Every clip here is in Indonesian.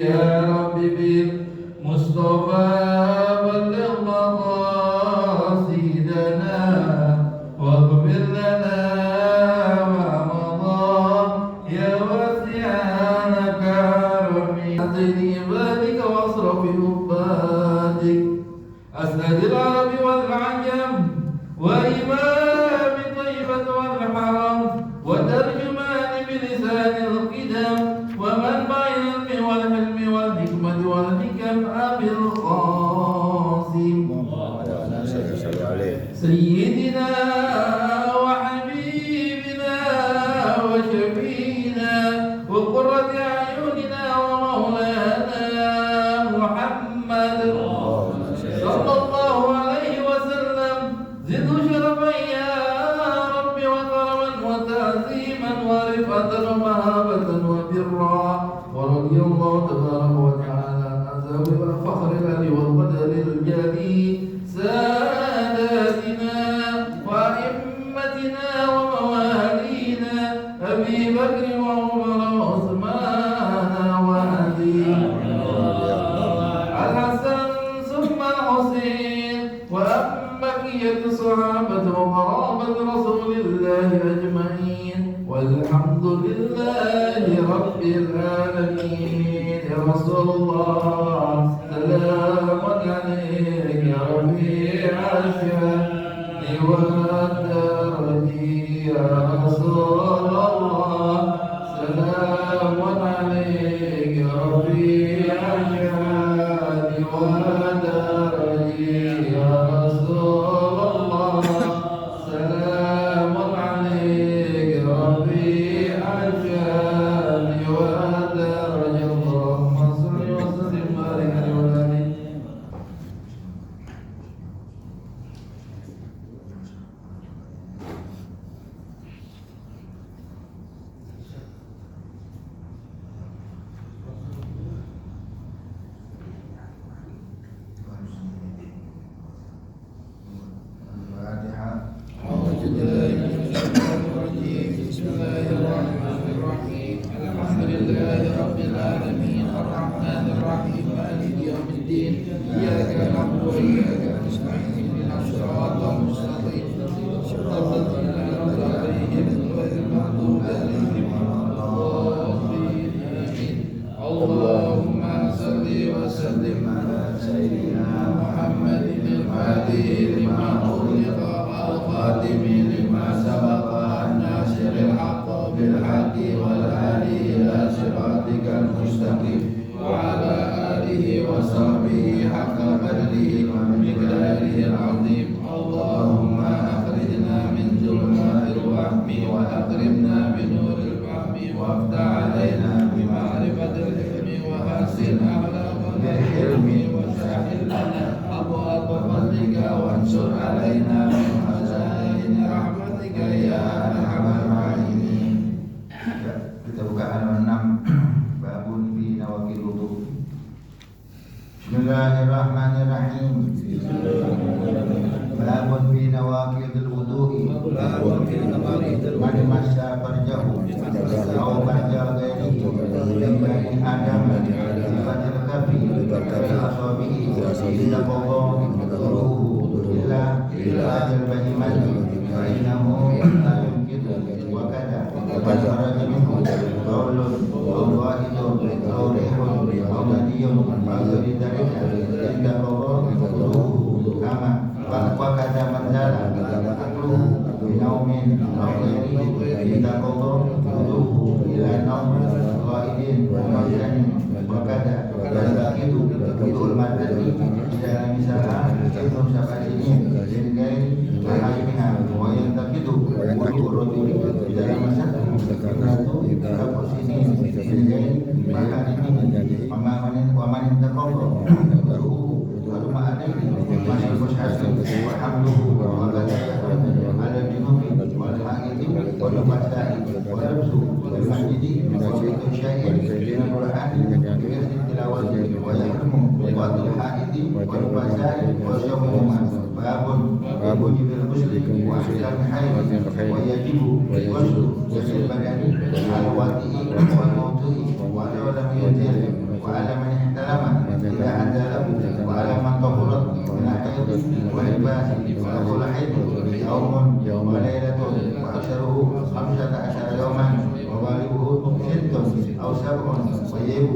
يا رب بالمصطفى بلغ مقاصدنا واغفر لنا ما مضى يا واسع كرمي أعطني بارك واصرف عبادك أسند العرب والعجم وإمام طيبة والحرم وترجمان بلسان القدم ومنبع العلم والحلم والحكمة والحكم أبي القاسم سيدنا وحبيبنا وشفينا وقرة أعيننا ومولانا محمد صلى الله عليه وسلم زده شرفا يا رب وكرما وتعظيما ورفعة ومهابة وبرا ورضي الله تبارك وتعالى عن ذوي الفخر العلي والقدر الجلي ساداتنا وأئمتنا وموالينا أبي بكر وعمر وعثمان وعلي الحسن ثم الحسين وبقية صحابة وقرابة رسول الله أجمعين والحمد لله رب العالمين. يا رسول الله سلام عليك يا رفيع الشأن والدرج يا رسول الله سلام عليك يا رفيع الشأن والدرج يا رسول الله سلام عليك يا رفيع الشأن والدرج. اللهم صل وسلم وبارك عليه وعلى آله. أعوذ بالله من الشيطان الرجيم. بسم الله الرحمن الرحيم. الحمد لله رب العالمين الرحمن الرحيم مالك يوم الدين إياك نعبد وإياك نستعين اهدنا الصراط المستقيم صراط الذين أنعمت عليهم غير المغضوب عليهم ولا الضالين آمين. اللهم صل وسلم على سيدنا محمد الفاتح لما أغلق الخاتم لما سبق الناصر الحق بالحق والهادي إلى صراطك المستقيم وعلى آله وصحبه حق قدره ومقداره العظيم. اللهم أخرجنا من ظلمات الوهم وأكرمنا بنور الفهم وافتح علينا بمعرفة العلم وحسن أخلاقنا بالحلم وسهل لنا أبواب فضلك وانصر علينا من خزائن رحمتك يا أرحم الراحمين. Kita buka halaman 6 babun fi nawaqil wudu. Bismillahirrahmanirrahim. Babun fi nawaqil wudu'i. Man massa farjahu aw farja ghairihi min bani adam fatil kafi asabihi illa qawluhu illa ajal bahiman fa innahu la yumkinu wa kada kharaja minhu qawlun aw wahidun aw rihun aw nadiyun aw dzalika inda qawluhu kama wa kada mandala akluhu binaumin aw ghairihi inda qawluhu ila naumin ghaidin wa janin wa kada takidu bidul madani ila misalah itu sabadini jadi mahaymiha wa yantakidu wa urudul dalam masa itu berapa sini jadi maka ini pemanin terkongkong lalu ma'alaihi masih berhasil wa hamluhu wa ala junubi wal haqidi wal masai wa labsu wal masjidi wa fitu syai'in min al-Qur'an bi tilawati wa yahrumu wa al-haqidi wal masai wa syawmuhuma babun bil muslim wa ahkam hayd wa yajibu waslu jazil badani al-wati'i wal mawtu'i wa lam yajil wa alam واللباس وكل حلم يوم وليلة وأكثره 15 يوما وغالبه 6 أو 7 ويجب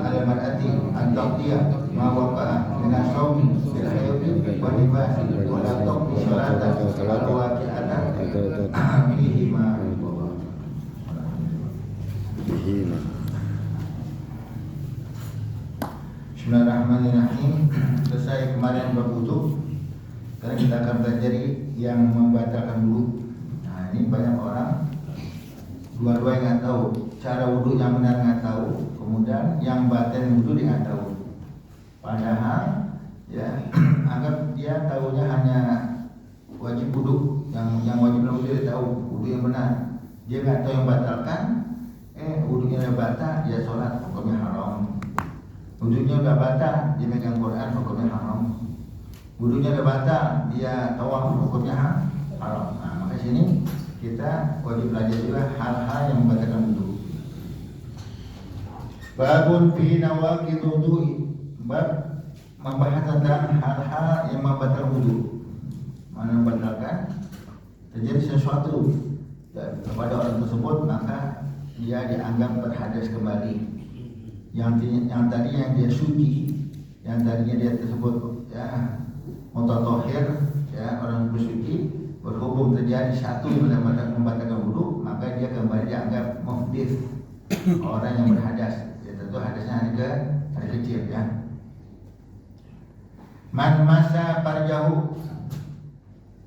على المرأة أن تغطي ما وقع من الصوم في الحيض والنفاس ولا تقضي صلاة الواقعة فيهما. Bismillahirrahmanirrahim. Selesai kemarin berwudu. Sekarang kita akan belajar yang membatalkan wudu. Nah, ini banyak orang dua-dua yang nggak tahu cara wudu yang benar, nggak tahu. Kemudian yang batal wudu dia nggak tahu. Padahal ya anggap dia tahunya hanya wajib wudu, yang wajib wudu dia tahu wudu yang benar. Dia nggak tahu yang batalkan. Wudunya udah batal, dia sholat hukumnya haram. Wudunya udah batal, dia megang Quran hukumnya haram. Wudunya udah batal, dia tawaf hukumnya haram. Nah, maka sini kita wajib belajar juga hal-hal yang membatalkan wudu. Babun fi nawaqidul wudu'i. Bab membahas tentang hal-hal yang membatalkan wudu. Mana membatalkan terjadi sesuatu kepada orang tersebut, maka dia dianggap berhadas kembali. Yang tadinya dia suci, yang tadinya dia tersebut ya mutatohir, ya orang bersuci, berhubung terjadi satu yang membatalkan wudu, maka dia kembali dianggap muhdits, orang yang berhadas. Ya, tentu hadasnya ada kecil ya. Man masa farjahu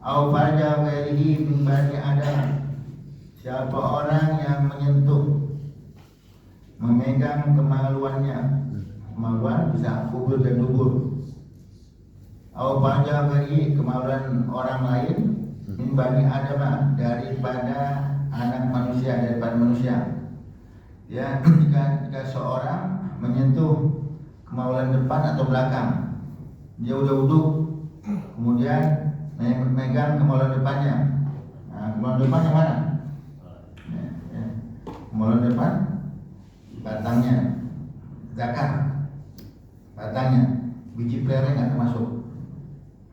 au farja ghairihi min bani Adam. Siapa orang yang menyentuh, memegang kemaluannya, kemaluan bisa kubur dan dubur, atau panjang bagi kemaluan orang lain, min bani Adam, daripada anak manusia, daripada manusia. Ya, jika seorang menyentuh kemaluan depan atau belakang, dia udah wudu, kemudian memegang kemaluan depannya. Nah, kemaluan depannya mana? Kemaluan depan, batangnya, zakar, batangnya, biji pelere nggak termasuk.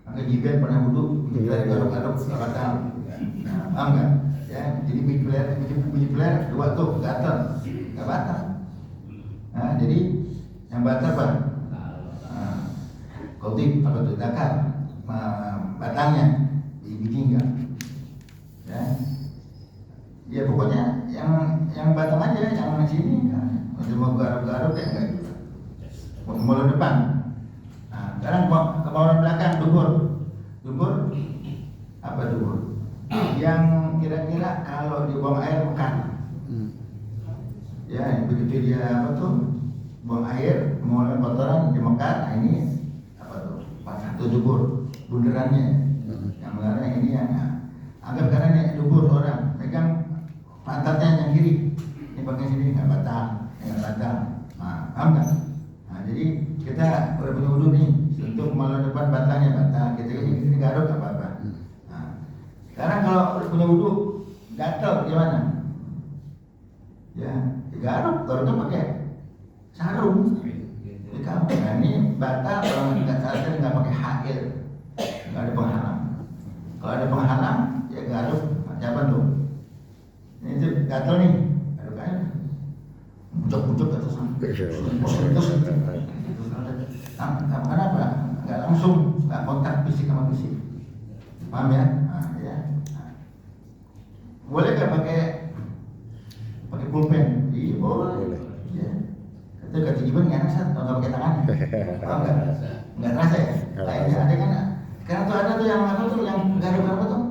Maka Jibril pernah wudu, biji pelere garuk-garuk batang. Nah, paham nggak? Ya, jadi biji pelere dua tuh gatal, nggak batal. Nah, jadi yang batal apa? Kotip apa tuh zakar, batangnya, biji enggak. Ya pokoknya yang batal aja, yang sini masih mau garuk-garuk ya enggak gitu. Kemaluan depan. Nah, sekarang kemaluan belakang dubur apa dubur? Yang kira-kira kalau dibuang air mekar. Ya, begitu dia apa tuh buang air, mengeluarkan kotoran di mekar. Nah, ini apa tuh? Satu dubur, bunderannya. Yang melarang ini yang anggap karena ini dubur orang megang pantatnya yang kiri, ini bagian sini nggak batal. Nah, paham nggak? Nah, jadi kita udah punya wudu nih, untuk kemaluan depan batangnya batal, kita ini garuk nggak apa-apa. Nah, sekarang kalau udah punya wudu, gatal gimana? Ya, garuknya pakai sarung. Jadi kamu, nah ini batal kalau nggak sadar nggak pakai hail, nggak ada penghalang. Kalau ada penghalang, ya garuk, siapa tuh? Ini itu gatal nih, garuk aja, bucuk-bucuk ke atas sana. Kenapa? Nggak langsung, nggak kontak fisik sama fisik. Paham ya? Nah, ya. Nah. Boleh nggak pakai pulpen? Iya boleh. Ya. Itu kata Jibril nggak enak kalau nggak pakai tangan. Paham nggak? Nggak terasa ya? Lainnya ada kan? Karena tuh ada tuh yang apa tuh yang garuk-garuk tuh.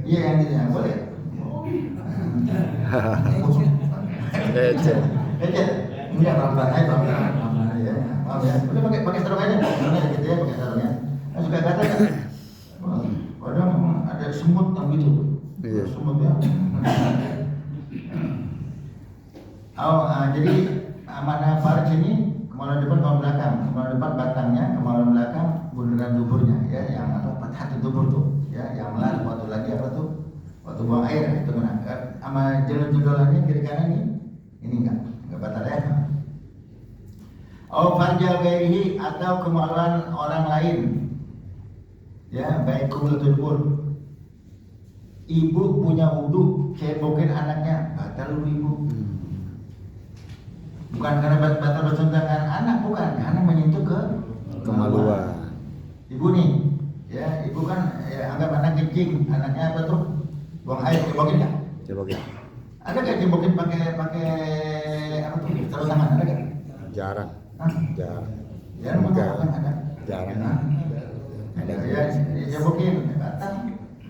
Iya yang gitu ya, boleh. Ecet. Enggak pelan-pelan aja, ya. Maaf ya. Udah pakai sarung aja. Nah, gitu ya, pakai sarungnya. Nah, suka kata kan? Padahal memang ada semut yang gitu. Iya. Semut ya. Jadi mana farj ini kemaluan depan, kemaluan belakang. Kemaluan depan batangnya, kemaluan belakang bundaran duburnya, ya, yang apa? Fathah dubur tuh, ya, yang melar waktu lagi apa tuh? Waktu buang air itu mana? Sama jendol-jendolannya kiri kanan ini enggak batal ya. Farja ghairihi, atau kemaluan orang lain. Ya, baik kubul atau dubur. Ibu punya wudhu, cebokin anaknya, batal wudhu ibu. Bukan karena batal bersentuhan dengan anak, bukan, karena menyentuh ke Kemaluan. Ibu nih, ya ibu kan anggap anak kencing, anaknya apa tuh? Buang air, cebokin nggak? Coba. Ada nggak cebokin pakai apa tuh? Sarung tangan ada nggak? Jarang. Hah? Jarang. Ya, rumah kan ada. Jarang. Ya, Ada. ya, cebokin,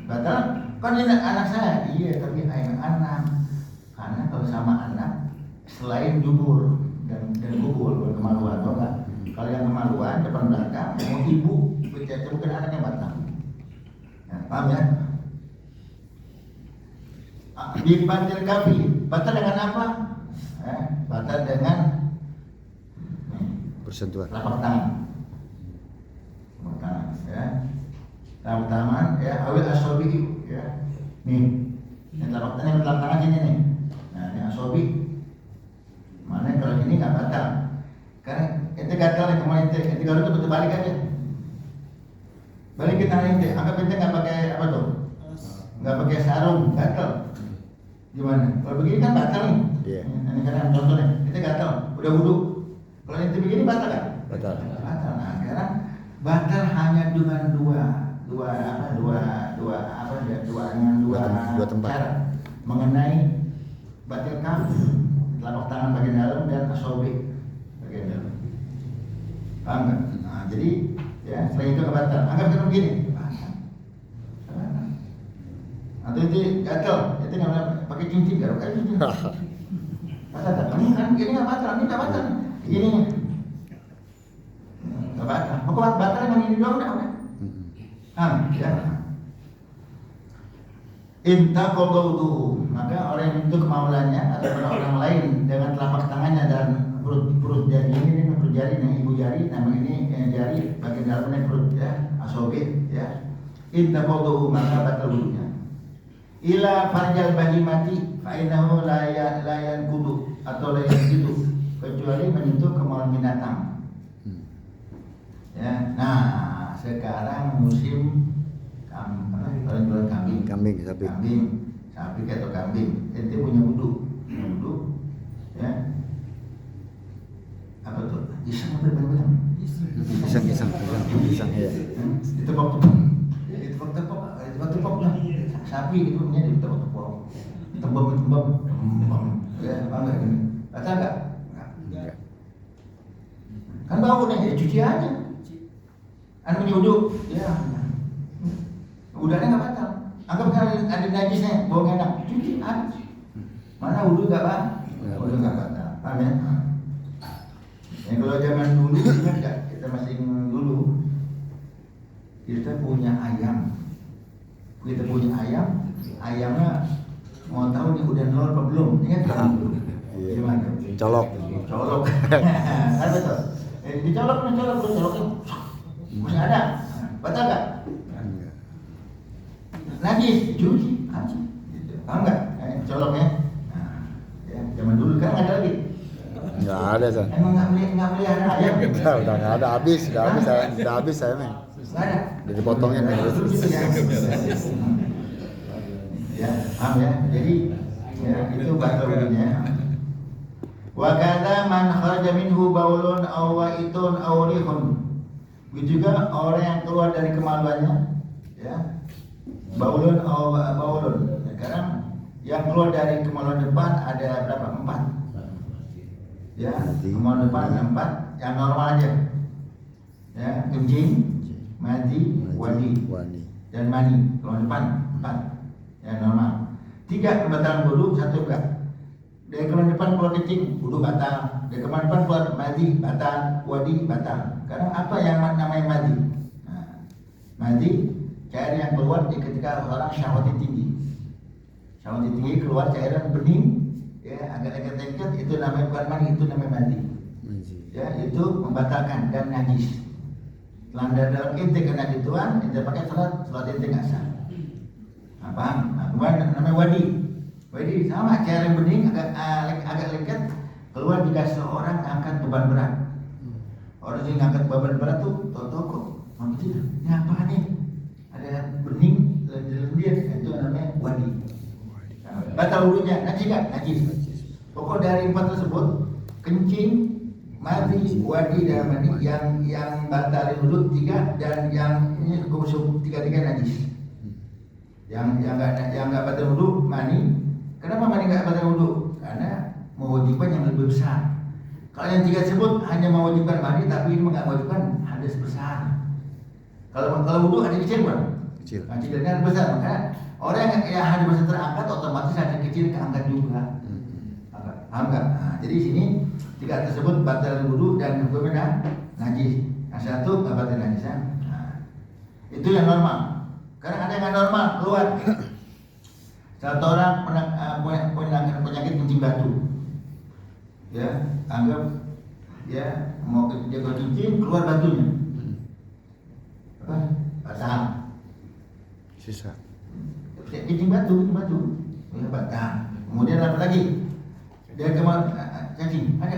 batal. Kan ini anak saya, iya tapi anak. Karena kalau sama anak, selain dubur dan kubur kemaluan, atau enggak? Kalau yang kemaluan depan belakang, mau ibu, bukan anaknya batal. Ya, paham ya? Bibatil kafi, batal dengan apa? Batal dengan Bersentuhan. telapak tangan. Telapak tangan, ya. Telapak tangan, ya, awil asobi, ya. Nih, ini telapak tangan sini nih. Nah, ini asobi. Mana kalau ini nggak batal? Karena ente gatal nih kemarin ente kalau itu betul balik aja. Balikin tangan ente, anggap ente nggak pakai apa tuh? Nggak pakai sarung, gatal. Gimana? Kalau begini kan batal nih. Iya. Ini kan contohnya, ente gatal, udah wudhu. Kalau ente begini batal kan? Batal. Batal. Nah, sekarang batal hanya dengan dua tempat. cara mengenai batil kaf, telapak tangan bagian dalam dan asobi bagian dalam. Paham nggak? Nah, jadi ya selain itu nggak batal. Anggap kita begini, batal. Atau itu gatal, itu nggak pakai cincin, garuk aja cincin. Batal tak? Ini nggak batal, ini nggak batal. Ini nggak batal. Mau batal dengan ini doang udah. Ya. Inta qadaudu, maka orang yang itu kemaulannya atau orang lain dengan telapak tangannya dan perut jari ini perut jari dan ibu jari, nama ini jari bagian dalamnya perut ya, asobe ya. Inta qadaudu, maka batal wudunya. Ila farjal bahimati fa innahu la yanqudu atau la yanqudu, kecuali menyentuh kemauan binatang. Ya. Nah, sekarang musim Kambing, sapi atau kambing. Ente punya wudhu, ya. Apa tuh? Iseng apa benar-benar? Iseng ya. Ditepok lah. Sapi itu punya ditepok. Tembem. Ya, apa enggak ini? Kata enggak? Enggak. Kan bau nih, ya cuci aja. Anu punya wudhu, ya. Udahnya nggak batal. Anggap kan ada najisnya, bau enak, cuci aja. Mana wudhu nggak batal? Wudhu nggak batal. Paham ya? Yang kalau zaman dulu ingat nggak? Kita masih dulu. Kita punya ayam. Ayamnya mau tahu nih udah nol apa belum? Ingat nggak dulu? Gimana? Colok. Kan betul. Dicoloknya masih ada. Batal nggak? Najis, cuci aja, gitu. Paham nggak? Coloknya. Nah, ya, zaman dulu kan nggak ada lagi. Nggak ada kan? Emang nggak melihara ayam? Udah nggak ada, habis saya men. Nggak ada. Udah dipotongin men. Ya, paham ya. Jadi ya, itu batal wudunya. Wa kadza man kharaja minhu baulun aw wa'itun aw rihun. Juga orang yang keluar dari kemaluannya, ya. Baulun. Sekarang yang keluar dari kemaluan depan ada berapa? 4. Ya, kemaluan depan 4, yang normal aja. Ya, kencing, mandi, wadi, dan mani. Kemaluan depan 4, yang normal. 3 pembatalan wudu, 1 enggak. Dari kemaluan depan keluar kencing, wudu batal. Dari kemaluan depan keluar madi, batal, wadi, batal. Karena apa yang namanya madi? Nah, madi cairan yang keluar ketika orang syahwatnya tinggi. Syahwatnya tinggi keluar cairan bening, ya agak lengket itu namanya bukan mani, itu namanya mandi. Ya itu membatalkan dan najis. Selanda dalam ente kena gituan, ente pakai salat ente nggak sah. Nah, paham? Nah, kemudian namanya wadi. Wadi sama cairan bening agak lengket keluar jika seorang angkat beban berat. Orang yang angkat beban berat tuh toko, ini apa nih? batal wudunya, najis kan? Najis. Pokok dari 4 tersebut, kencing, mati, wadi dan mani yang batal wudu 3 dan yang ini kusuk 3 najis. Yang enggak batal wudu mani. Kenapa mani enggak batal wudu? Karena mewajibkan yang lebih besar. Kalau yang 3 tersebut hanya mewajibkan mani, tapi ini enggak mewajibkan hadas besar. Kalau wudu hadas kecil kan? Kecil. Kecilnya hadas besar, maka orang yang hadas besar terangkat otomatis hadas kecil keangkat juga. Paham nggak? Nah, jadi sini 3 tersebut batal wudu dan hukumnya najis. Yang satu nggak batal najis. Nah, itu yang normal. Karena ada yang nggak normal keluar. Satu orang punya penyakit kencing batu, ya anggap ya mau dia kencing keluar batunya, apa? Basah. Sisa. Kencing batu, ya batang. Kemudian apa lagi? Dia cacing, ada.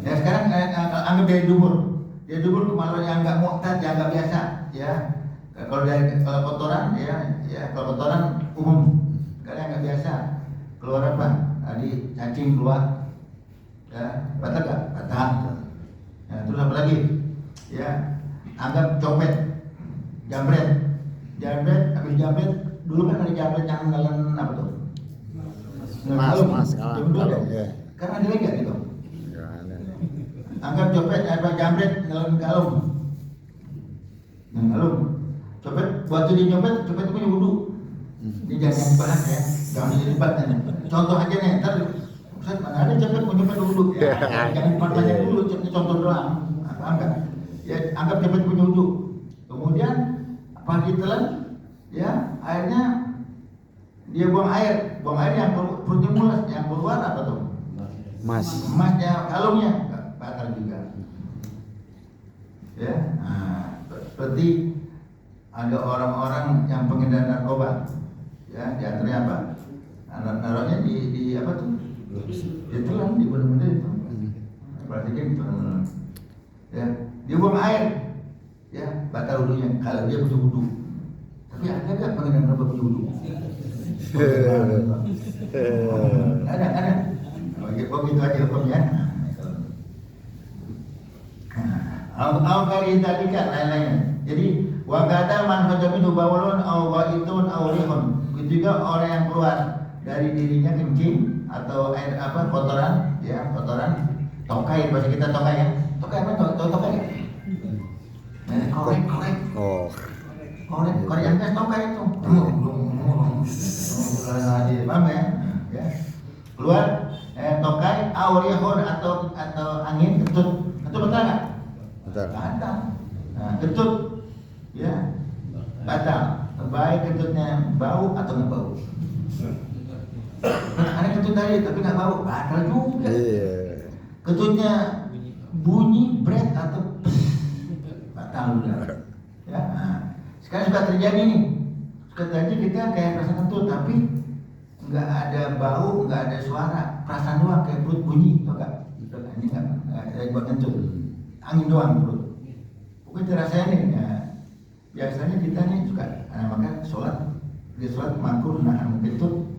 Ya sekarang anggap dia dubur kemaluan yang nggak muktad, yang nggak biasa, ya. Kalau kotoran, ya kalau kotoran umum, kalau yang nggak biasa, keluar apa? Tadi cacing keluar, ya batal nggak? Batal. Ya, terus apa lagi? Ya anggap copet, jambret, habis jambret, dulu kan ada jambret yang ngelen apa tuh? Mas, Kalung. ya. Karena ada lagi gitu. Ya, ada. Anggap copet apa jambret ngelen kalung. Kalung. Copet waktu dia nyopet, copet itu punya wudu. Ini jangan dibahas ya, jangan dilibatkan. Contoh aja nih, ntar Ustaz mana ada copet mau nyopet wudu ya. Jangan banyak dulu, contoh doang. Paham enggak? Ya anggap copet punya wudu. Kemudian apa ditelan? Ya airnya dia buang air yang perutnya mulas, yang keluar apa tuh? Emasnya, kalungnya batal juga. Ya, nah, seperti ada orang-orang yang pengedar narkoba, ya, di antaranya apa? Naruhnya di apa tuh? Ditelan, di bener-bener itu. Berarti kan bener-bener. Ya, dia buang air, ya, batal wudunya. Kalau dia punya wudu. Tapi ada nggak pengedar narkoba punya wudu? Ada. Begitu aja hukumnya. Au kali tadi kan lain-lain. Jadi wa kata man fajamidu bawlun au waitun au rihun. Itu juga orang yang keluar dari dirinya kencing atau air apa kotoran, ya kotoran tokai, bahasa kita tokai ya. Tokai apa? Tokai. Korek. Oh. Korek yang kan tokai itu. Paham ya? Ya. Keluar tokai aurihun atau angin ketut. Ketut betul enggak? Betul. Batal. Nah, ketut ya. Batal. Baik ketutnya bau atau enggak bau. Nah, ada ketut tadi tapi enggak bau, batal juga. Iya. Ketutnya bunyi bret atau batal juga. Ya. Nah, sekarang sudah terjadi nih. Sudah terjadi kita kayak perasaan kentut tapi nggak ada bau, nggak ada suara, perasaan doang kayak perut bunyi, tau gak? Ini nggak ada buat kentut, angin doang perut. Pokoknya rasanya nih, ya, biasanya kita nih suka, maka sholat, dia sholat makruh nahan kentut,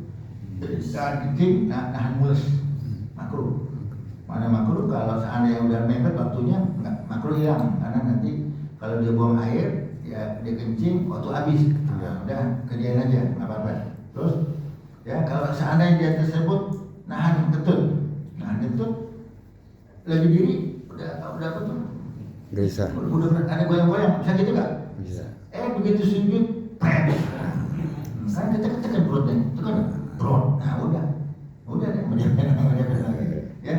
saat kencing nahan mules, makruh. Mana makruh kalau seandainya udah mepet waktunya, nggak makruh hilang, karena nanti kalau dia buang air, ya dia kencing waktu habis, nah, udah kerjain aja, nggak apa-apa. Terus ya kalau seandainya dia tersebut nahan ketut lagi diri udah apa tuh? Bisa. Udah ada goyang-goyang, bisa gitu nggak? Bisa. Begitu sujud, kan ketek-ketek perutnya, itu kan perut. Nah udah deh, ya.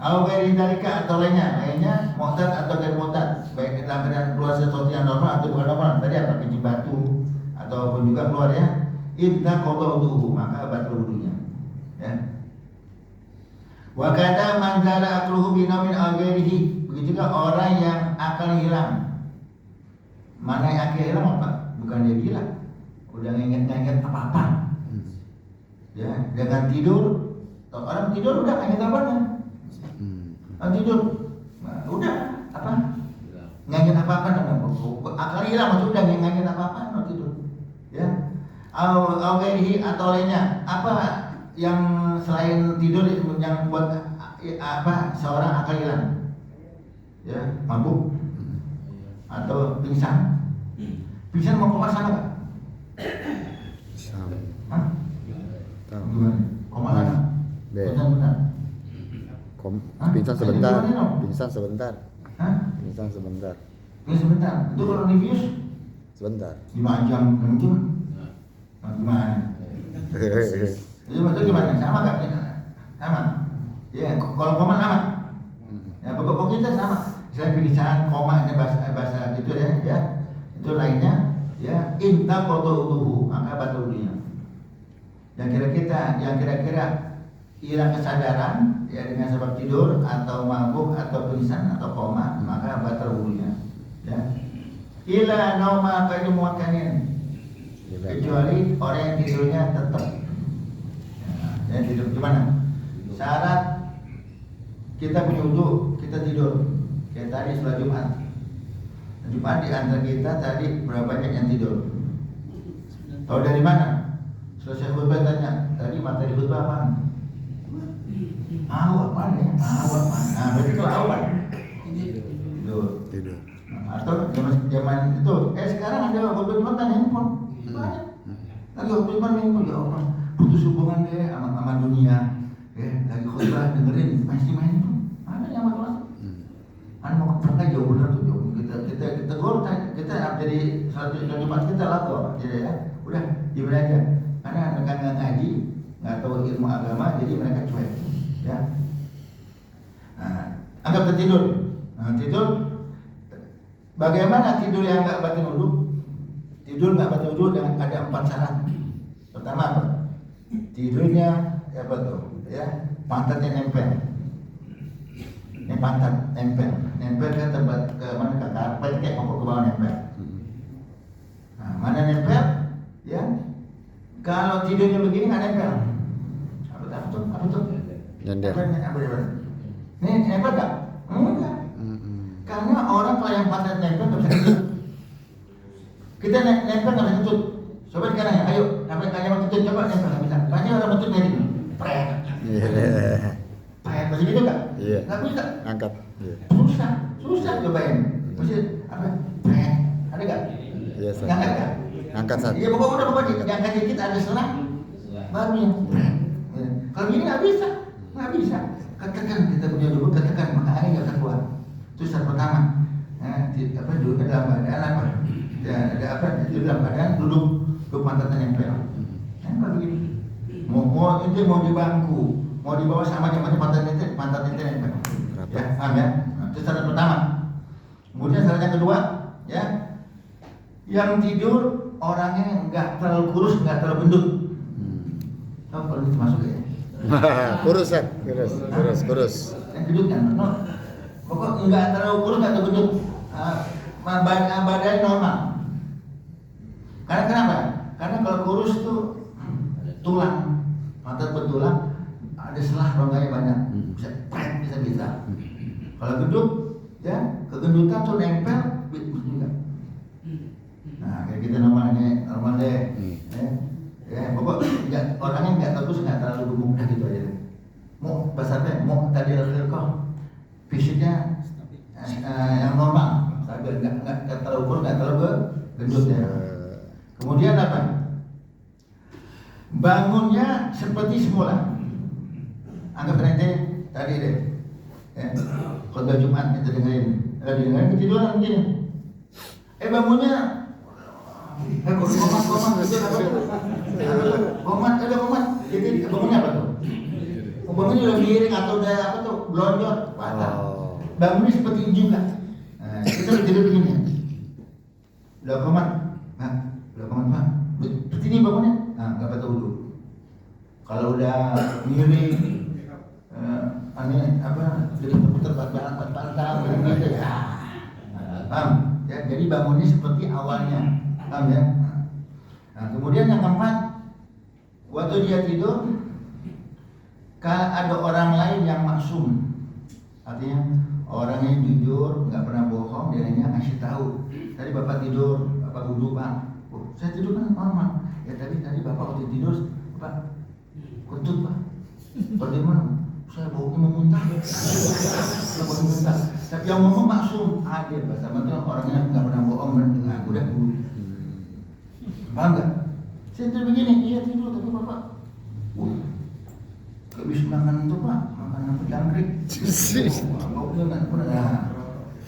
Awal dalika atau lainnya mu'tad atau tidak mu'tad, baik dalam keadaan keluar sesuatu yang normal atau bukan normal. Tadi apa kencing batu ataupun juga keluar ya. Idza qada wuduhu, maka batal wudunya. Ya. Wa kata man zala aqluhu bi nawmin aw ghairihi. Begitu juga orang yang akal hilang. Mana yang akal hilang apa? Bukan dia gila. Udah nginget apa-apa. Ya, dengan tidur. Orang tidur udah nginget apa-apa. Tidur. Nah, udah apa? Nginget apa-apa. Akal hilang maksudnya udah nginget apa-apa tidur. Ya. Gairihi atau lainnya. Apa yang selain tidur yang buat seorang akan hilang? Ya, mabuk atau pingsan. Pingsan mau koma sana nggak? Sama. Hah? Tahu. Gimana? Koma sana? Be. Benar. Hah? Pingsan sebentar. Gimana dong? Pingsan sebentar. Hah? Pingsan sebentar. Ini sebentar. Itu kalau reviews Sebentar. 5 jam mungkin. Gimana? Jadi maksudnya gimana? Sama gak? Sama. Ya, kalau koma sama. Ya, pokok kita sama. Saya pingsan, koma ini bahasa gitu ya. Itu lainnya. Ya, inta koto utuhu, maka batal wudunya. Yang kira-kira hilang kesadaran ya dengan sebab tidur atau mabuk atau pingsan atau koma, maka batal wudunya. Ya. Ila nauma kaidu muakkanin. Kecuali orang yang tidurnya tetap. Ya, tidur gimana? Syarat kita punya wudu, kita tidur. Kayak tadi setelah Jumat. Jumat di antara kita tadi berapa banyak yang tidur? Tahu dari mana? Selesai khutbah tanya, tadi materi khutbah apa? Awal mana ya? Awal mana? Nah, berarti kalau awal tidur. Atau zaman itu, sekarang ada khutbah kan handphone. Banyak. Lagi khutbah handphone, ya Allah. Putus hubungan deh sama dunia. Lagi khutbah dengerin masih main tuh. Ada yang sama kelas. Mau berangkat jauh benar tuh jauh. Kita gol kita jadi satu Jumat kita laku jadi ya. Udah diberi aja. Karena mereka nggak ngaji, nggak tahu ilmu agama, jadi mereka cuek. Ya. Nah, anggap tertidur. Nah, tidur. Bagaimana tidur yang nggak batal wudu? Tidur nggak batal wudu dengan ada 4 syarat. Pertama apa? Tidurnya apa tuh? Ya, pantatnya nempel. Ini pantat nempel ke tempat ke mana ke karpet kayak pokok ke bawah nempel. Nah, mana nempel? Ya. Kalau tidurnya begini nggak nempel. Apa tuh? Nyender. Apa? Nih nempel nggak? Enggak. Karena orang kalau yang pantat nempel nggak bisa kentut. Kita nempel nggak bisa kentut. Coba sekarang ya, ayo sampai kalian mau kentut coba nempel nggak bisa. Pasti orang kentut nih. Prek. Masih gitu nggak? Iya. Nggak bisa. Angkat. Iya. Susah cobain. Mesti apa? Prek. Ada nggak? Iya, Sat. Nggak ada. Angkat, Sat. Iya pokoknya diangkat dikit ada selang. Baru yang prek. Kalau gini nggak bisa. Katakan kita punya dulu katakan maka air nggak keluar. Itu syarat pertama. Duduk dalam badan apa? Ada apa? Duduk dalam badan duduk pantatnya nempel. Nempel begini. Mau di bangku, mau di bawah sama aja pantat itu nempel. Ya, paham ya? Itu syarat pertama. Kemudian syarat yang kedua, ya, yang tidur orangnya nggak terlalu kurus, nggak terlalu gendut. Oh, kalau itu masuk ya? Kurus, Sat. Kurus. Yang gendut kan? No. Pokok nggak terlalu kurus, nggak terlalu gendut. Badan normal. Karena kenapa? Karena kalau kurus tuh tulang, mata bertulang, ada selah rongganya banyak, bisa. Kalau gendut, ya kegendutan tuh nempel, juga. Nah, kayak kita normal deh. Ya, pokok orangnya nggak terus nggak terlalu gemuk gitu aja. Mau pasarnya, mau tadi kok fisiknya yang normal, nggak terlalu kurus, nggak terlalu gendut ya. Kemudian apa? Bangunnya seperti semula. Anggap nanti tadi deh. Ya. Khutbah Jumat kita dengerin. Didengerin ketiduran begini. Bangunnya komat. Jadi bangunnya apa tuh? Bangunnya udah miring atau udah apa tuh? Blonjor. Bangunnya seperti ini juga. Nah, kita tidur begini. Udah komat. Pak. Seperti ini bangunnya. Nah, nggak batal wudu. Kalau udah miring, jadi putar pantang gitu ya. Paham? Ya, jadi bangunnya seperti awalnya. Paham ya? Nah, kemudian yang keempat, waktu dia tidur, ada orang lain yang maksum. Artinya orang yang jujur, nggak pernah bohong, dia hanya ngasih tahu. Tadi bapak tidur, bapak wudu pak. Saya tidur kan normal. ya tadi bapak waktu tidur, pak, kentut pak, bagaimana? Saya baunya memuntah, saya bau memuntah. Tapi yang ngomong maksum, dia bahasa Madura orangnya nggak pernah bohong, dengan udah dulu. Paham nggak? Saya tidur begini, iya tidur, tapi bapak, gak bisa makan itu pak, makan apa jangkrik. Baunya nggak pernah.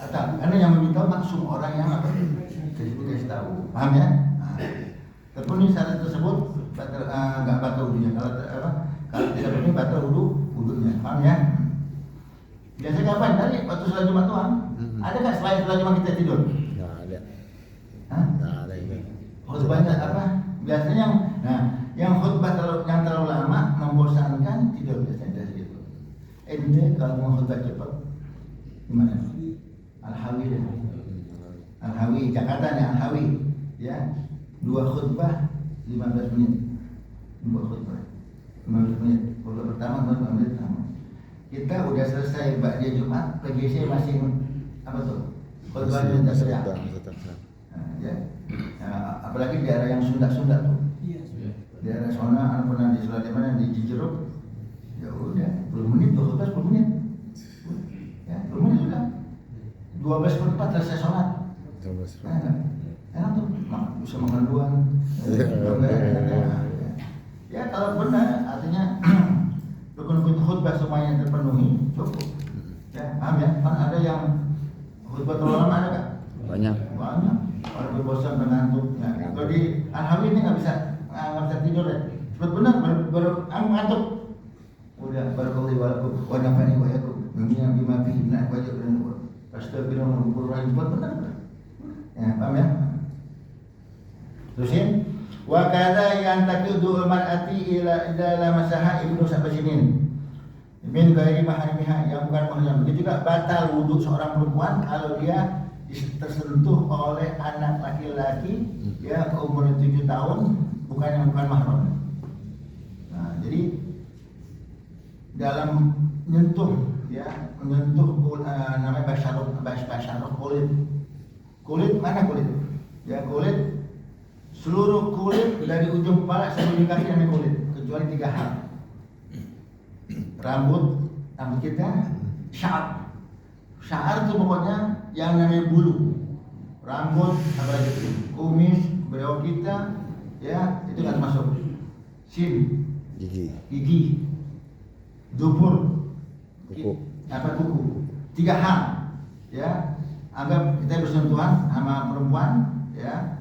Atau karena yang meminta maksum orang yang apa? Kasih tahu, paham ya? Nah, terpenuhi syarat tersebut, nggak batal wudunya. Kalau tidak penuhi batal wudunya, paham ya? Biasanya kapan? Tadi waktu sholat Jumat doang. Ada nggak selain sholat Jumat kita tidur? Nggak ada. Hah? Nggak ada itu. Khutbah apa? Biasanya yang khutbah yang terlalu lama membosankan tidur biasanya dari itu. Ente kalau mau khutbah cepat gimana? Al-Hawi deh. Al-Hawi Jakarta nih Al-Hawi ya. 2 khutbah 15 menit. 2 khutbah 15 menit. Khutbah pertama 15 menit sama. Kita udah selesai ba'da Jumat, PGC masih apa tuh? Khutbah yang tersedia. Ya. Apalagi di daerah yang Sunda-Sunda tuh. Di daerah sana pernah di Sulawesi mana di Cijeruk. Ya udah 10 menit tuh khutbah 10 menit. Ya, 10 menit sudah. 12/4 selesai sholat. Enak tuh, bisa makan duluan. Ya kalau benar, artinya rukun-rukun khutbah semuanya terpenuhi, cukup. Ya, paham ya? Kan ada yang khutbah terlalu lama ada nggak? Banyak. Orang berbosan mengantuk. Ya, kalau di Al-Hawi ini nggak bisa tidur ya. Cepat benar, baru ngantuk. Udah baru kali walaupun wanafani wa yakum, memang bima fihi min wajib dan astagfirullahaladzim benar. Ya, paham ya? Terusin. Wa kadza yantaqidu al-mar'ati ila masaha ibnu sabasinin. Min ghairi maharimiha yang bukan mahram. Begitu juga batal wudu seorang perempuan kalau dia tersentuh oleh anak laki-laki ya umur 7 tahun bukan mahram. Nah, jadi dalam menyentuh namanya basyarah kulit mana kulit? Ya kulit seluruh kulit dari ujung kepala sampai ujung kaki namanya kulit kecuali 3 hal. Rambut kita, sya'ar itu pokoknya yang namanya bulu, rambut, apalagi kumis, brewok kita, ya itu nggak termasuk. Gigi, dubur, Kuku. kuku. 3 hal, ya. Anggap kita bersentuhan sama perempuan, ya,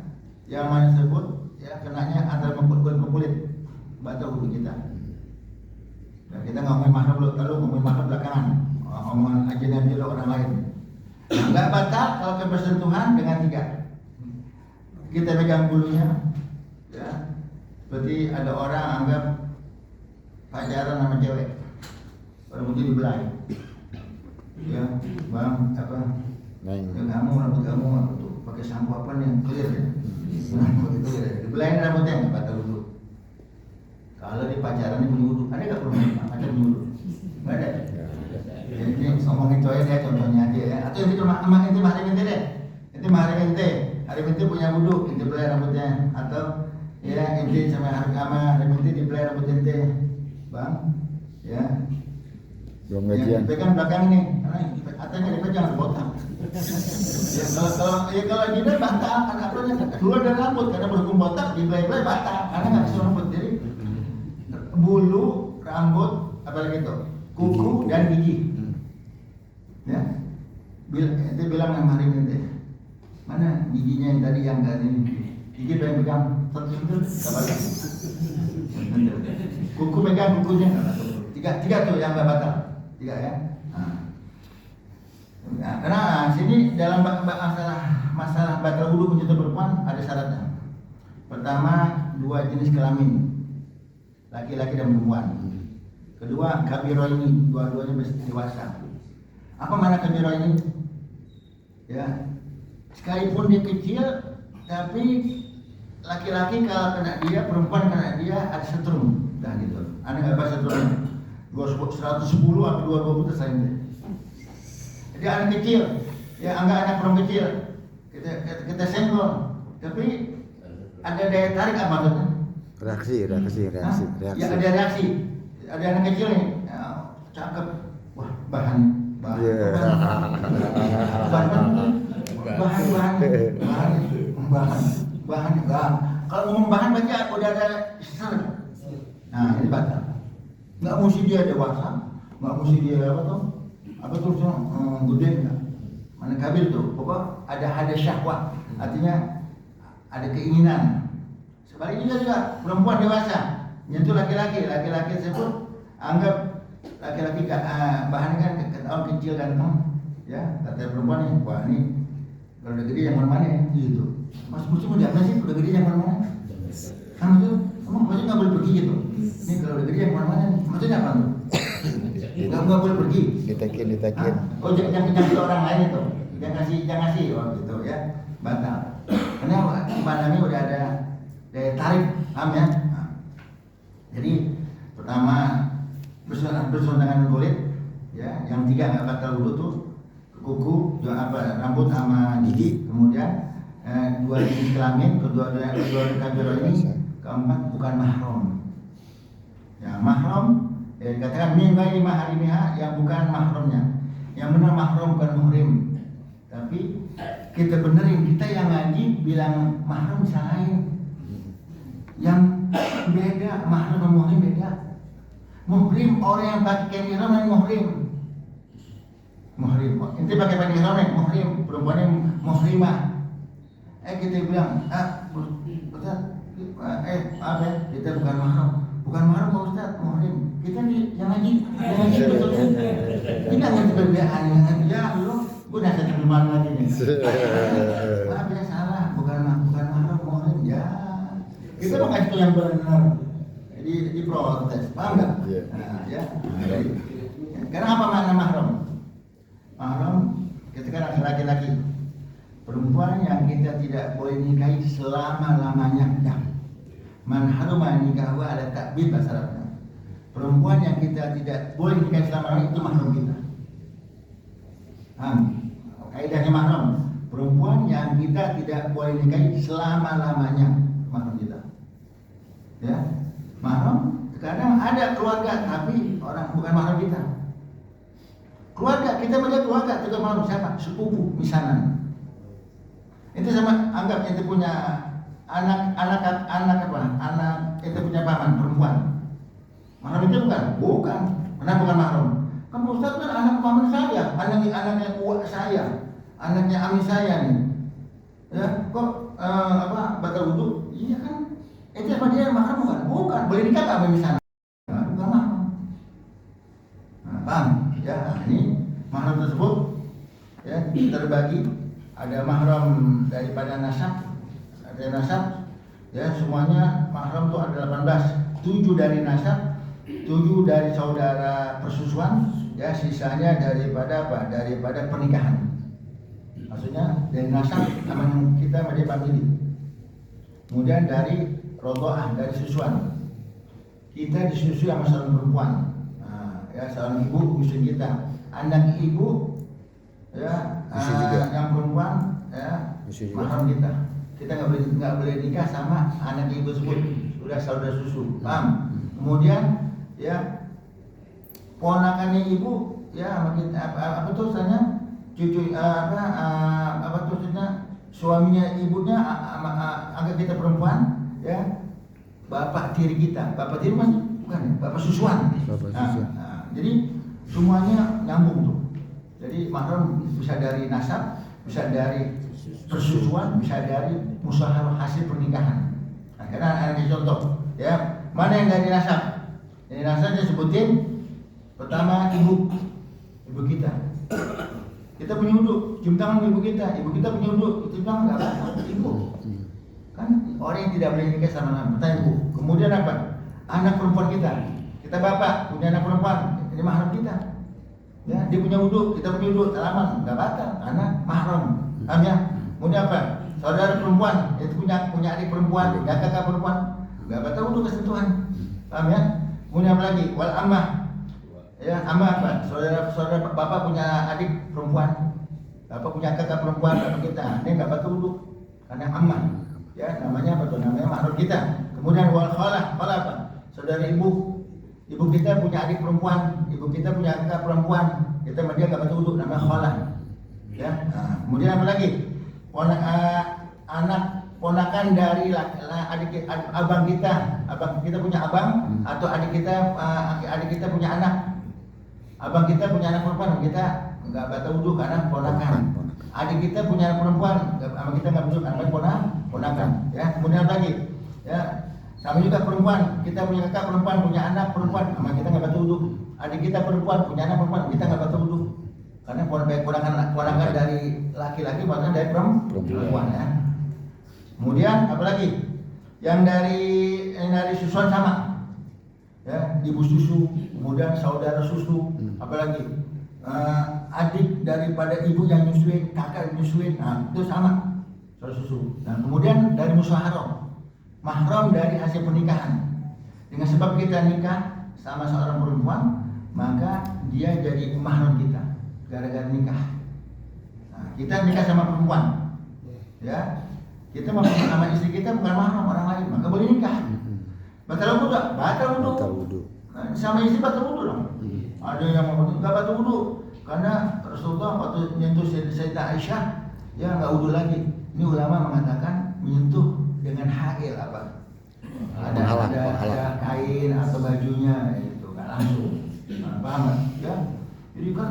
yang mana tersebut, ya, kenanya antara kulit, batal wudu kita. Ya, kita ngomongin mahram dulu, kalau ngomongin mahram belakangan, omongan ajaran dulu orang lain. Enggak batal kalau bersentuhan dengan 3. Kita pegang bulunya, ya. Seperti ada orang anggap pacaran sama cewek, rambutnya dibelai, ya, bang apa? Ya, rambut kamu apa tuh? Pakai sampo apa nih yang clear ya? Begitu ya. Dibelai rambutnya nggak batal wudu. Kalau di pacaran punya wudu, ada nggak perempuan pacaran wudu? Nggak ada. Ini ngomongin cowok deh contohnya aja ya. Atau yang itu mahari ente deh. Ente mahari ente, hari ente punya wudu, ente belai rambutnya. Atau ya ente sama hari ente dibelai rambut ente, bang, ya. Belum gajian. Pegang belakang nih, atanya dipegang botak. Ya, kalau gini batal, karena apanya keluar dari rambut karena berhukum botak dibelai-belai batal karena nggak bisa rambut. Jadi bulu, rambut, apalagi itu, kuku dan gigi. Ya, dia bilang yang hari ini deh, mana giginya yang tadi yang ini, gigi pegang satu kabar. Kuku pegang kukunya, tiga tuh yang nggak batal. 3 ya. Nah, karena sini dalam masalah batal wudu menyentuh perempuan ada syaratnya. Pertama, 2 jenis kelamin, laki-laki dan perempuan. Kedua, kabiro ini, dua-duanya dewasa. Apa mana kabiro ini? Ya, sekalipun dia kecil, tapi laki-laki kalau kena dia, perempuan kena dia ada setrum, dah gitu. Ada nggak bahasa setrumnya? 110 atau 220 terserah deh. Jadi anak kecil, ya anak perempuan kecil, kita senggol, tapi ada daya tarik apa maksudnya? Reaksi. Ya ada reaksi. Ada anak kecil nih, cakep. Wah, bahan. Iya. Bahan. Kalau ngomong bahan baca udah ada ser. Nah, ini batal. Nggak mesti dia dewasa, nggak mesti dia apa tuh gede enggak. Mana kabil tuh, pokok ada syahwat, artinya ada keinginan. Sebaliknya juga perempuan dewasa nyentuh laki-laki tersebut anggap laki-laki bahan kan ketahuan kecil ganteng, ya kata perempuan nih, wah ini kalau udah gede yang mana ya, gitu. Mas mesti mau diapa sih udah gede yang mana? Kan itu, emang maksudnya nggak boleh pergi gitu. Ini kalau udah gede yang mana nih? Maksudnya apa tuh? Nggak boleh pergi. Ditekin. Oh jangan ke orang lain itu, jangan kasih, oh gitu ya, batal. Karena pandangnya udah ada daya tarik, paham ya? Nah, jadi pertama bersentuhan kulit, ya. Yang tiga nggak batal wudhu tuh kuku, rambut sama gigi. Kemudian dua jenis kelamin, kedua ini, keempat bukan mahram. Ya mahram, katakan min ghairi maharimiha, yang bukan mahramnya. Yang benar mahram bukan muhrim. Tapi kita benerin, kita yang ngaji bilang mahram bisa lain. Yang beda mahram dan muhrim beda. Muhrim orang yang pakai ihram dan muhrim. Inti pakai ihram nih, muhrim, perempuannya muhrimah. Kita bilang, Ustaz, maaf ya, kita bukan mahram. Bukan mahram Pak Ustaz, muhrim. Kita yang ngaji betul. Kita ngerti perbedaan yang ngaji ya, lu udah satu gimana lagi nih. Maaf ya salah, bukan mahram, muhrim ya. Kita mau ngaji yang benar. Di protes, paham nggak? Iya. Nah, ya. Karena apa makna mahram? Mahram ketika laki-laki, perempuan yang kita tidak boleh nikahi selama-lamanya. Ya. Man haruma nikahu ala ta'bid bahasa Arabnya. Perempuan yang kita tidak boleh nikahi selama-lamanya itu mahram kita. Kaidahnya mahram, perempuan yang kita tidak boleh nikahi selama-lamanya, mahram kita. Ya. Mahram, kadang ada keluarga tapi orang bukan mahram kita. Keluarga, kita melihat keluarga itu mahram siapa? Sepupu, misalnya. Itu sama, anggap itu punya anak itu punya paman perempuan. Mahram itu bukan. Kenapa bukan mahram? Kan Ustaz kan anak paman saya, anaknya uak saya, anaknya ami saya nih. Ya, kok batal wudu? Iya kan? Itu apa dia mahram bukan? Boleh nikah nggak misalnya? Bukan mahram. Nah, paham? Ya, ini mahram tersebut ya terbagi. Ada mahram daripada nasab, ada nasab. Ya, semuanya mahram itu ada 18. 7 dari nasab, 7 dari saudara persusuan, ya sisanya daripada apa? Daripada pernikahan. Maksudnya dari nasab namanya kita menjadi family. Kemudian dari rodoah, dari susuan. Kita disusui sama seorang perempuan. Nah, ya seorang ibu menyusui kita. Anak ibu ya yang perempuan ya mahram kita. Kita nggak boleh nikah sama anak ibu tersebut. Sudah saudara susu. Paham? Kemudian ya ponakannya ibu ya sama kita apa tulisannya? Cucu apa tulisannya? Suaminya ibunya angkat kita perempuan. Ya, bapak tiri kita, bapak tiri mas bukan ya, bapak susuan. Jadi semuanya nyambung tuh. Jadi mahram bisa dari nasab, bisa dari persusuan, bisa dari musyawarah hasil pernikahan. Nah, karena ada contoh, ya mana yang dari nasab? Dari nasab saya sebutin pertama ibu kita. Kita punya wudhu, cium tangan ibu kita punya wudhu, cium tangan nggak apa-apa, ibu. Kan orang yang tidak boleh nikah sama pertanyaan ibu. Kemudian apa? Anak perempuan kita bapak punya anak perempuan, ini mahram kita. Ya, dia punya wudhu, kita punya wudhu, salaman, nggak batal karena mahram. Paham ya? Kemudian apa? Saudara perempuan, itu punya adik perempuan, ya kakak perempuan, nggak batal wudhu kesentuhan. Paham ya? Kemudian apa lagi? Wal ammah. Ya, ammah apa? Saudara bapak punya adik perempuan, bapak punya kakak perempuan, bapak kita, ini nggak batal wudhu karena ammah. Ya, namanya apa tuh? Namanya mahram kita. Kemudian wal khalah apa? Saudara ibu. Ibu kita punya adik perempuan, ibu kita punya kakak perempuan, kita sama dia nggak baca wudhu, namanya khalah. Ya. Nah, kemudian apa lagi? Anak ponakan dari abang kita punya abang atau adik kita punya anak. Abang kita punya anak perempuan, kita nggak baca wudhu karena ponakan. Adik kita punya anak perempuan, sama kita nggak baca wudhu karena ponakan. Ya, kemudian apa lagi? Ya, sama juga perempuan, kita punya kakak perempuan, punya anak perempuan, sama kita nggak baca wudhu. Adik kita perempuan, punya anak perempuan, kita nggak baca wudhu. Karena ponakan dari laki-laki, ponakan dari perempuan ya. Kemudian apa lagi? Yang dari susuan sama. Ya, ibu susu, kemudian saudara susu, apalagi adik daripada ibu yang nyusuin, kakak yang nyusuin, nah itu sama, saudara susu. Nah kemudian dari musyawarah, mahram dari hasil pernikahan. Dengan sebab kita nikah sama seorang perempuan, maka dia jadi mahram kita gara-gara nikah. Nah, kita nikah sama perempuan, ya kita sama istri kita bukan mahram orang lain, maka boleh nikah. Batal wudhu, batal wudhu. Nah, sama istri batal wudhu dong. Ada yang nggak batal wudhu karena Rasulullah waktu menyentuh Sayyidah Aisyah, ya nggak wudhu lagi. Ini ulama mengatakan menyentuh dengan hail apa? Ada kain atau bajunya itu kan langsung. Nah, paham ya? Jadi kan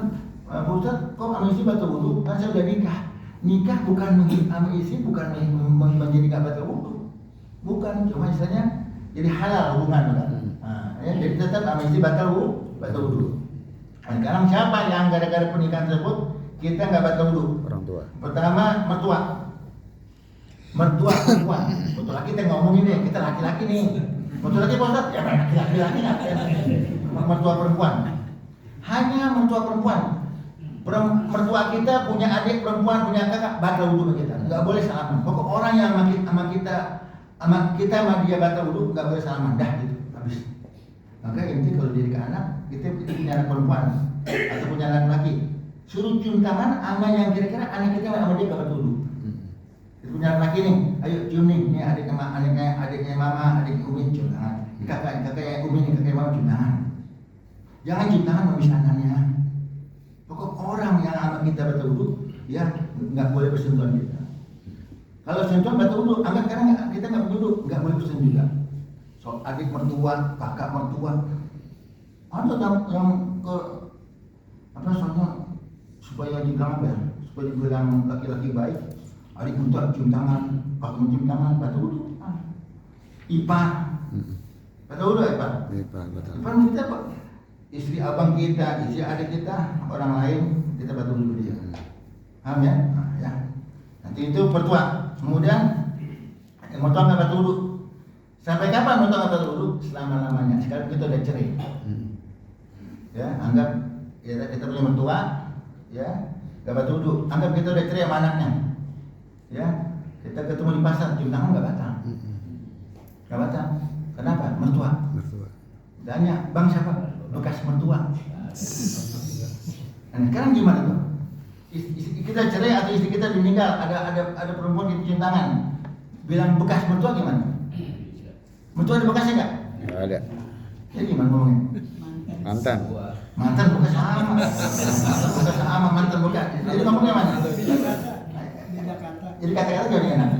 Pak Ustaz, kok sama istri batal wudhu? Kan saya udah nikah. Nikah bukan sama istri bukan menjadi nggak batal wudhu. Bukan, cuma istilahnya jadi halal hubungan kan. Nah, ya, jadi tetap sama istri batal wudhu. Nah, sekarang siapa yang gara-gara pernikahan tersebut kita nggak batal wudhu? Orang tua. Pertama mertua perempuan. Mertua laki kita ngomongin nih, kita laki-laki nih. Mertua laki Pak Ustaz, ya laki-laki ngapain? Mertua perempuan. Hanya mertua perempuan. Mertua kita punya adik perempuan, punya kakak, batal wudhu sama kita. Nggak boleh salaman. Pokok orang yang sama kita sama dia batal wudhu, nggak boleh salaman. Dah gitu, habis. Maka inti kalau diri ke anak, kita punya anak perempuan atau punya anak laki, suruh cium tangan sama yang kira-kira anak kita sama dia nggak batal wudhu. Punya anak laki nih, ayo cium nih, ini adiknya mama, adiknya Umi cium tangan. Kakaknya Umi nih, kakaknya mama cium tangan. Jangan cium tangan habis tangannya. Pokok orang yang sama kita batal wudhu, ya nggak boleh bersentuhan kita. Kalau sentuhan batal wudhu, anggap sekarang kita nggak wudhu, nggak boleh bersentuhan juga. So adik mertua, kakak mertua, ada yang ke apa soalnya supaya dibilang apa ya? Supaya dibilang laki-laki baik. Adik mertua cium tangan, kakak cium tangan, batal wudhu. Ipar, batal wudhu ipar. Ipar kita apa? Istri abang kita, istri adik kita, orang lain kita batal wudhu dia. Paham ya? Nah, ya. Nanti itu pertua. Kemudian mertua nggak batal wudhu. Sampai kapan mertua nggak batal wudhu? Selama-lamanya. Sekarang kita udah cerai. Ya, anggap kita punya mertua, ya nggak batal wudhu. Anggap kita udah cerai sama anaknya. Ya, kita ketemu di pasar, cium tangan nggak batal. Nggak batal. Kenapa? Mertua. Tanya, bang siapa? Bekas mertua. Nah, sekarang gimana tuh? Kita cerai atau istri kita meninggal, ada perempuan yang cium tangan, bilang bekas mertua gimana? Mertua ada bekasnya nggak? Nggak ada. Jadi gimana ngomongnya? Mantan bekas sama mantan bekas. Jadi ngomongnya mana? Jadi kata-kata gak enak.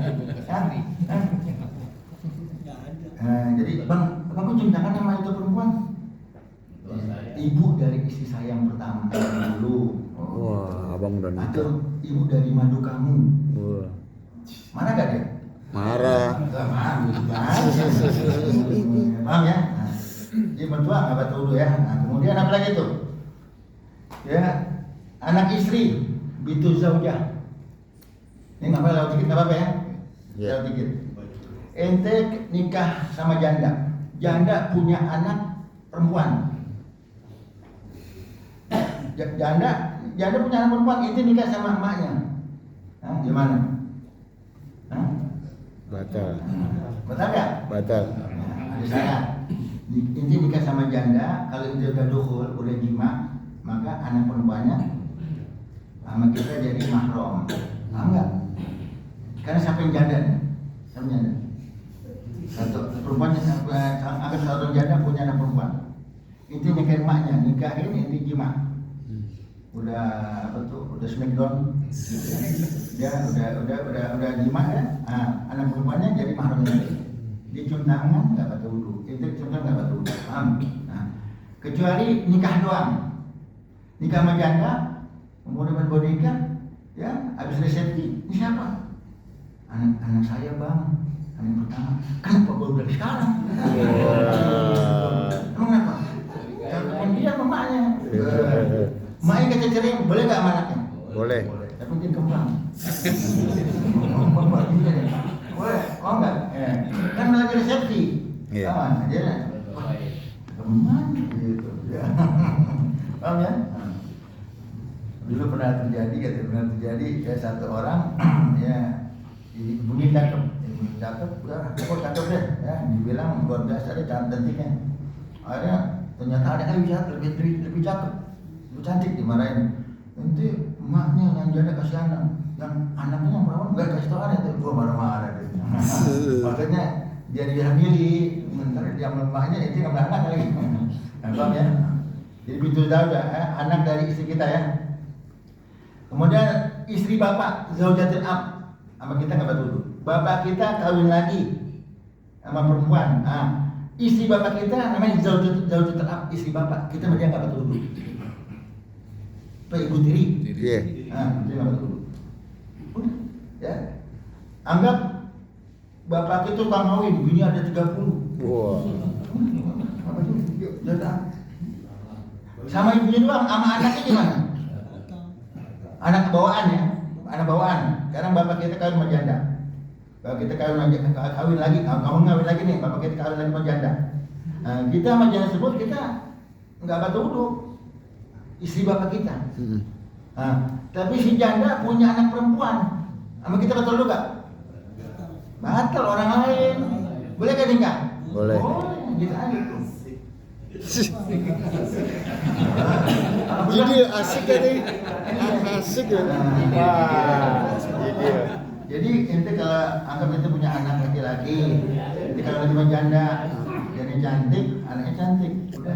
Jadi bang kok cium tangan sama itu perempuan? Ibu dari istri saya yang pertama dulu. Wah, abang udah nikah. Atau ibu dari madu kamu. Wah. Mana gak dia? Marah. Paham ya? Jadi mertua nggak batal wudhu ya. Nah, kemudian apa lagi tuh? Ya, anak istri bintu zaujah. Ini nggak apa-apa, lewat dikit nggak apa-apa ya? Lewat dikit. Ente nikah sama janda. Janda punya anak perempuan. Janda punya anak perempuan, ente nikah sama emaknya. Nah, gimana? Hah? Batal. Betul nggak? Batal. Ada syarat. Inti nikah sama janda, kalau itu udah dukhul, udah jima, maka anak perempuannya sama kita jadi mahram. Paham nggak? Karena siapa yang janda nih? Siapa yang janda? Satu perempuan Inti nikahin emaknya, nikahin inti jima. Udah apa tuh? Udah smackdown. Dia udah jima ya. Anak perempuannya jadi mahramnya. Dia cium tangan nggak batal wudu. Itu cium tangan nggak batal wudu. Paham? Kecuali nikah doang. Nikah sama janda, kemudian boneka, ya, habis resepsi. Ini siapa? Anak saya bang. Anak pertama. Kenapa baru dari sekarang? Kenapa? Dia mamanya. Maknya kata cerai, boleh nggak sama anaknya? Boleh. Tapi dia kembang. Boleh, oh enggak? Kan lagi resepsi. Iya. Dia kembang gitu. Paham ya? Dulu pernah terjadi ya satu orang ya bunyi cakep, udah pokok cakep deh, ya dibilang luar biasa deh cantiknya. Akhirnya ternyata ada lebih cakep, lebih cantik, dimarahin. Nanti emaknya yang janda kasih anak, yang anaknya yang perawan nggak kasih tahu ada tuh, gua marah-marah deh. Makanya dia milih, ntar dia emaknya itu nggak anak lagi. Paham ya? Jadi begitu tahu ya, anak dari istri kita ya. Kemudian istri bapak zaujatul ab, sama kita nggak betul. Bapak kita kawin lagi sama perempuan. Istri bapak kita namanya zaujatul ab, istri bapak kita dia nggak betul. Itu ibu tiri. Iya. Dia nggak betul. Udah, ya. Anggap bapak kita tukang kawin, bini ada 30. Wah. Apa itu? Jatah. Sama ibunya doang, sama anaknya gimana? Anak bawaan ya, anak bawaan. Sekarang bapak kita kawin sama janda. Bapak kita kawin lagi, kamu ngawin lagi nih, bapak kita kawin lagi sama janda. Kita sama janda tersebut kita nggak batal wudu, istri bapak kita. Tapi si janda punya anak perempuan, sama kita batal wudu nggak? Batal orang lain. Boleh kan nikah? Boleh. Gitu aja tuh. Jadi asik kan nih? Asik ya? Wah, Jadi ente kalau anggap ente punya anak laki-laki, ente kalau lagi menjanda, jadi cantik, anaknya cantik, udah.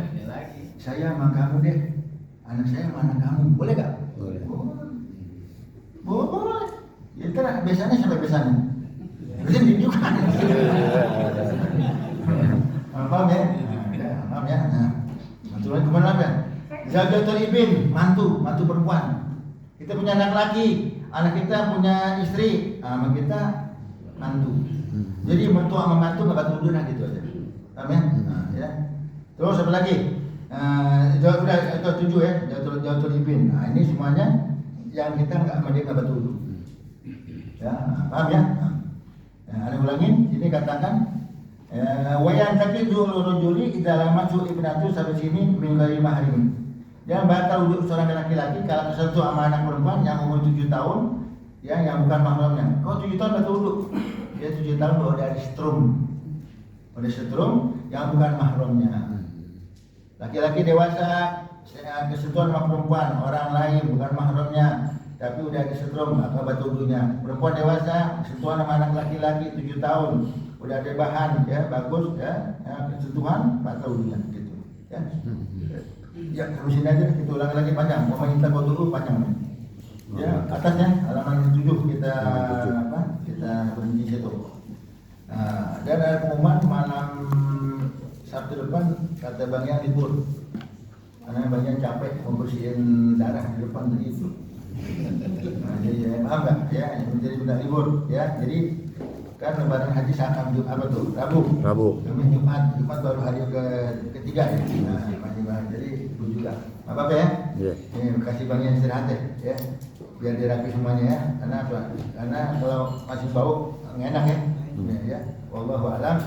Saya sama kamu deh, anak saya sama anak kamu, boleh gak? Boleh. Boleh. Ya ntar biasanya sampai besannya. Biasanya ditunjukkan. Paham ya? Paham ya? Turun kemana kan? Zaujatul ibn, mantu perempuan. Kita punya anak laki, anak kita punya istri, sama kita mantu. Jadi mertua sama mantu nggak batal wudu gitu aja. Paham ya? Ya. Terus apa lagi? Udah itu 7 ya, zaujatul ibn. Ini semuanya yang kita nggak batal wudu. Ya, paham ya? Ada ulangin, ini katakan wayan taqidu rajuli idza lam masuk ibnatu sampai sini min ghairi mahrim. Yang batal wudu seorang laki-laki kalau tersentuh sama anak perempuan yang umur 7 tahun ya, yang bukan mahramnya. Kalau 7 tahun batal wudu. Dia 7 tahun udah ada setrum. Udah setrum yang bukan mahramnya. Laki-laki dewasa kesentuhan sama perempuan orang lain bukan mahramnya, tapi udah kesetrum apa batal wudunya. Perempuan dewasa kesentuhan sama anak laki-laki 7 tahun udah ada bahan ya bagus ya, kesentuhan batal wudunya gitu ya. Ya terusin aja, kita ulang lagi panjang, mau kita kau dulu panjang ya. Atasnya halaman 7 kita berhenti situ. Dan ada pengumuman malam Sabtu depan kata Bang Yang libur karena Bang Yang capek membersihin darah di depan begitu. Jadi ya, paham nggak ya, menjadi benda libur ya. Jadi kan lebaran haji seakan apa tuh? Rabu. Kamis Jumat baru hari ketiga ya. Jadi itu juga. Apa ya? Iya. Ini kasih Bang Yang istirahat ya. Biar dirapi semuanya ya. Karena apa? Karena kalau masih bau nggak enak ya. Ya. Wallahu a'lam.